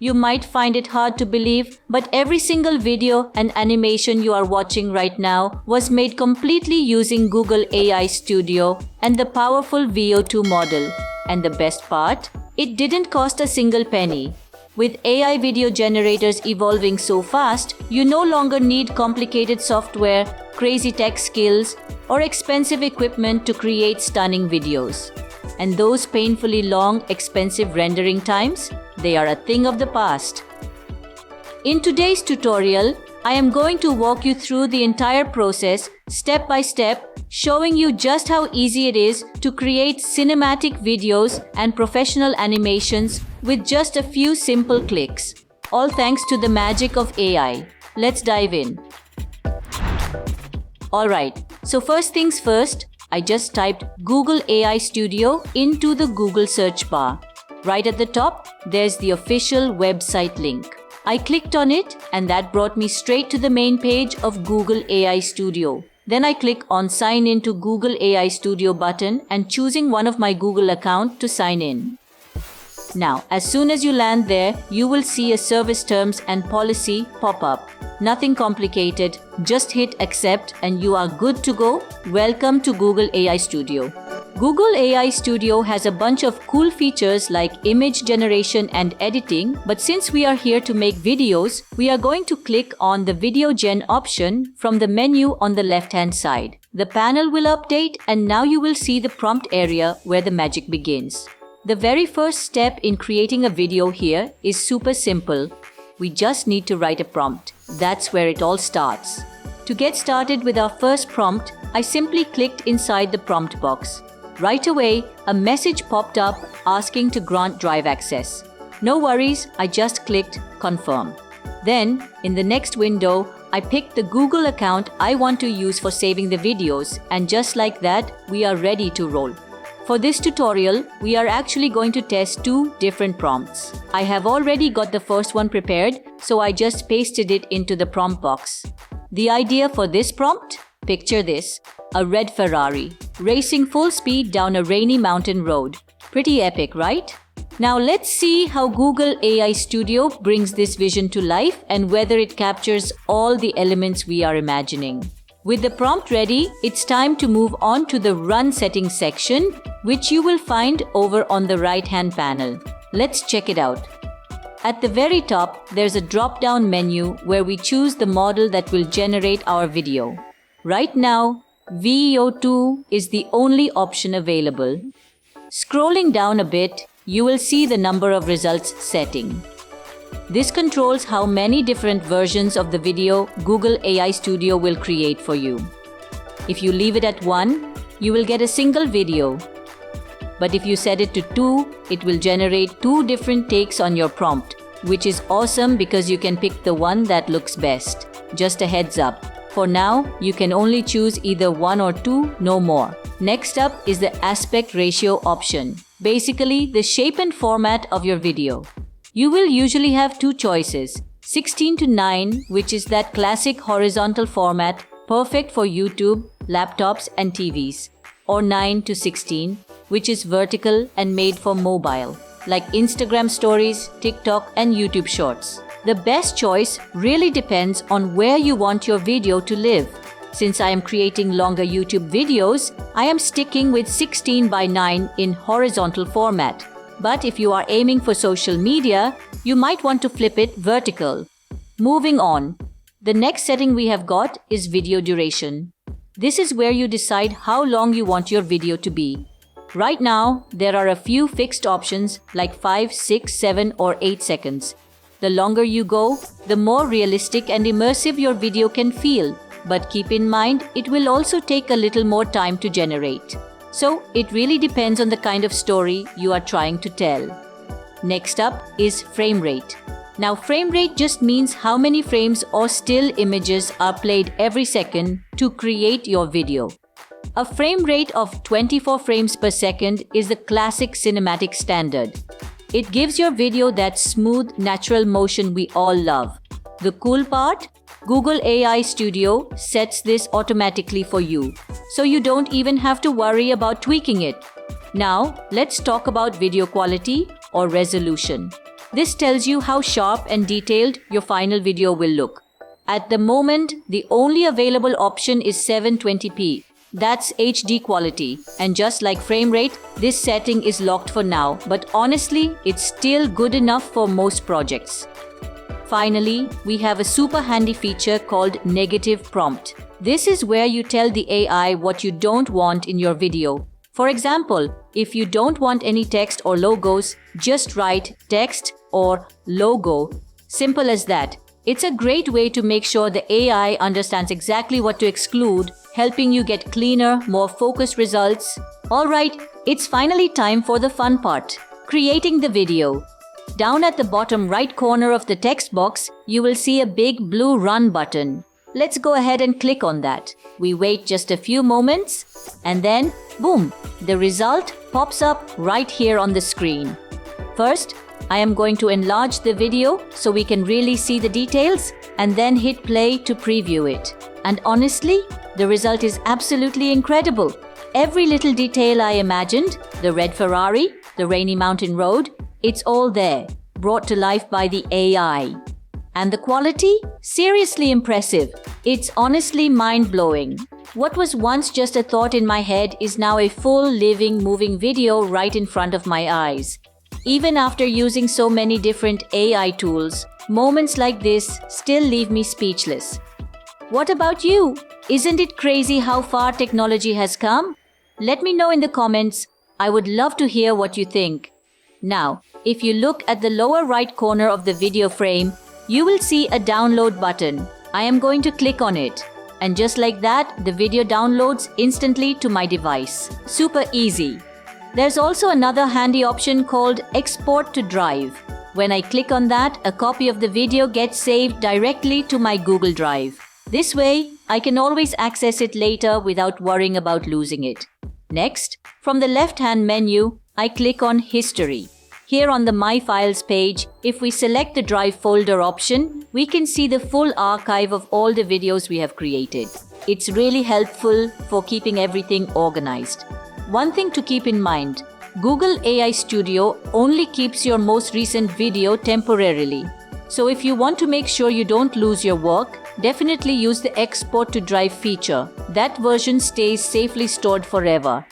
You might find it hard to believe, but every single video and animation you are watching right now was made completely using Google AI Studio and the powerful Veo 2 model. And the best part? It didn't cost a single penny. With AI video generators evolving so fast, you no longer need complicated software, crazy tech skills, or expensive equipment to create stunning videos. And those painfully long, expensive rendering times? They are a thing of the past. In today's tutorial, I am going to walk you through the entire process, step by step, showing you just how easy it is to create cinematic videos and professional animations with just a few simple clicks. All thanks to the magic of AI. Let's dive in. Alright, so first things first, I just typed Google AI Studio into the Google search bar. Right at the top, there's the official website link. I clicked on it and that brought me straight to the main page of Google AI Studio. Then I click on Sign in to Google AI Studio button and choosing one of my Google account to sign in. Now, as soon as you land there, you will see a service terms and policy pop up. Nothing complicated, just hit accept and you are good to go. Welcome to Google AI Studio. Google AI Studio has a bunch of cool features like image generation and editing, but since we are here to make videos, we are going to click on the Video Gen option from the menu on the left-hand side. The panel will update and now you will see the prompt area where the magic begins. The very first step in creating a video here is super simple. We just need to write a prompt. That's where it all starts. To get started with our first prompt, I simply clicked inside the prompt box. Right away, a message popped up asking to grant drive access. No worries, I just clicked confirm. Then, in the next window, I picked the Google account I want to use for saving the videos, and just like that, we are ready to roll. For this tutorial, we are actually going to test two different prompts. I have already got the first one prepared, so I just pasted it into the prompt box. The idea for this prompt? Picture this, a red Ferrari, racing full speed down a rainy mountain road. Pretty epic, right? Now let's see how Google AI Studio brings this vision to life and whether it captures all the elements we are imagining. With the prompt ready, it's time to move on to the Run Settings section, which you will find over on the right-hand panel. Let's check it out. At the very top, there's a drop-down menu where we choose the model that will generate our video. Right now, Veo 2 is the only option available. Scrolling down a bit, you will see the number of results setting. This controls how many different versions of the video Google AI Studio will create for you. If you leave it at 1, you will get a single video. But if you set it to 2, it will generate 2 different takes on your prompt, which is awesome because you can pick the one that looks best. Just a heads up. For now, you can only choose either 1 or 2, no more. Next up is the aspect ratio option. Basically, the shape and format of your video. You will usually have 2 choices, 16:9, which is that classic horizontal format, perfect for YouTube, laptops and TVs, or 9:16, which is vertical and made for mobile, like Instagram stories, TikTok and YouTube shorts. The best choice really depends on where you want your video to live. Since I am creating longer YouTube videos, I am sticking with 16:9 in horizontal format. But if you are aiming for social media, you might want to flip it vertical. Moving on, the next setting we have got is video duration. This is where you decide how long you want your video to be. Right now, there are a few fixed options like 5, 6, 7 or 8 seconds. The longer you go, the more realistic and immersive your video can feel. But keep in mind, it will also take a little more time to generate. So, it really depends on the kind of story you are trying to tell. Next up is frame rate. Now, frame rate just means how many frames or still images are played every second to create your video. A frame rate of 24 frames per second is the classic cinematic standard. It gives your video that smooth, natural motion we all love. The cool part? Google AI Studio sets this automatically for you, so you don't even have to worry about tweaking it. Now, let's talk about video quality or resolution. This tells you how sharp and detailed your final video will look. At the moment, the only available option is 720p. That's HD quality. And just like frame rate, this setting is locked for now. But honestly, it's still good enough for most projects. Finally, we have a super handy feature called negative prompt. This is where you tell the AI what you don't want in your video. For example, if you don't want any text or logos, just write text or logo. Simple as that. It's a great way to make sure the AI understands exactly what to exclude, helping you get cleaner, more focused results. Alright, it's finally time for the fun part, creating the video. Down at the bottom right corner of the text box, you will see a big blue Run button. Let's go ahead and click on that. We wait just a few moments and then, boom, the result pops up right here on the screen. First, I am going to enlarge the video so we can really see the details and then hit play to preview it. And honestly, the result is absolutely incredible. Every little detail I imagined, the red Ferrari, the rainy mountain road, it's all there, brought to life by the AI. And the quality? Seriously impressive. It's honestly mind-blowing. What was once just a thought in my head is now a full, living, moving video right in front of my eyes. Even after using so many different AI tools, moments like this still leave me speechless. What about you? Isn't it crazy how far technology has come? Let me know in the comments. I would love to hear what you think. Now, if you look at the lower right corner of the video frame, you will see a download button. I am going to click on it. And just like that, the video downloads instantly to my device. Super easy. There's also another handy option called Export to Drive. When I click on that, a copy of the video gets saved directly to my Google Drive. This way, I can always access it later without worrying about losing it. Next, from the left-hand menu, I click on History. Here on the My Files page, if we select the Drive folder option, we can see the full archive of all the videos we have created. It's really helpful for keeping everything organized. One thing to keep in mind, Google AI Studio only keeps your most recent video temporarily. So if you want to make sure you don't lose your work, definitely use the Export to Drive feature. That version stays safely stored forever.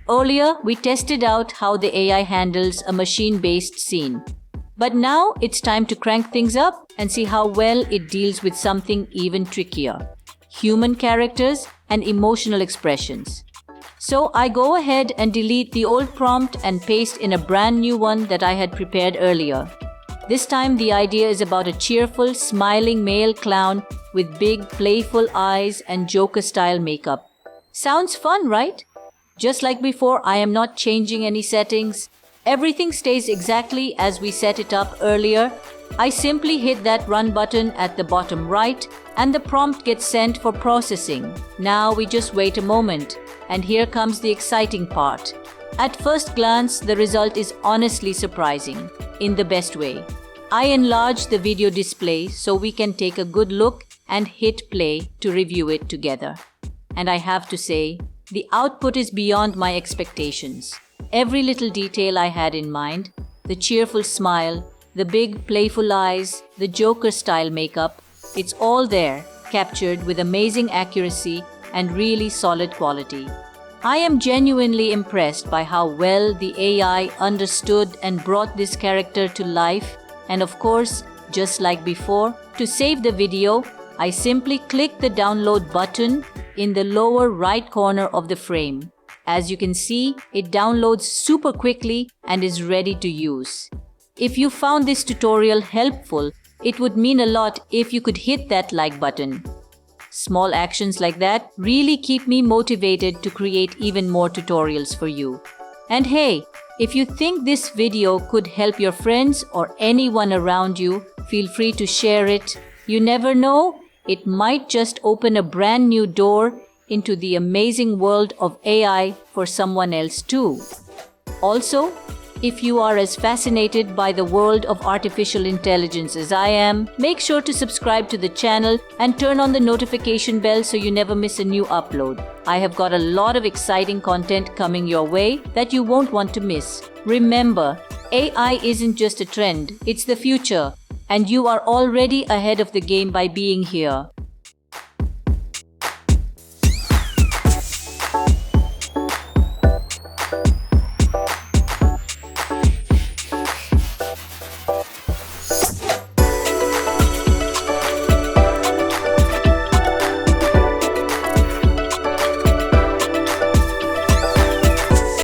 Earlier, we tested out how the AI handles a machine-based scene. But now it's time to crank things up and see how well it deals with something even trickier: human characters and emotional expressions. So I go ahead and delete the old prompt and paste in a brand new one that I had prepared earlier. This time the idea is about a cheerful, smiling male clown with big, playful eyes and Joker-style makeup. Sounds fun, right? Just like before, I am not changing any settings. Everything stays exactly as we set it up earlier. I simply hit that Run button at the bottom right and the prompt gets sent for processing. Now we just wait a moment. And here comes the exciting part. At first glance, the result is honestly surprising, in the best way. I enlarged the video display so we can take a good look and hit play to review it together. And I have to say, the output is beyond my expectations. Every little detail I had in mind, the cheerful smile, the big playful eyes, the Joker-style makeup, it's all there, captured with amazing accuracy and really solid quality. I am genuinely impressed by how well the AI understood and brought this character to life. And of course, just like before, to save the video, I simply click the download button in the lower right corner of the frame. As you can see, it downloads super quickly and is ready to use. If you found this tutorial helpful, it would mean a lot if you could hit that like button. Small actions like that really keep me motivated to create even more tutorials for you. And hey, if you think this video could help your friends or anyone around you, feel free to share it. You never know, it might just open a brand new door into the amazing world of AI for someone else too. Also, if you are as fascinated by the world of artificial intelligence as I am, make sure to subscribe to the channel and turn on the notification bell so you never miss a new upload. I have got a lot of exciting content coming your way that you won't want to miss. Remember, AI isn't just a trend, it's the future, and you are already ahead of the game by being here.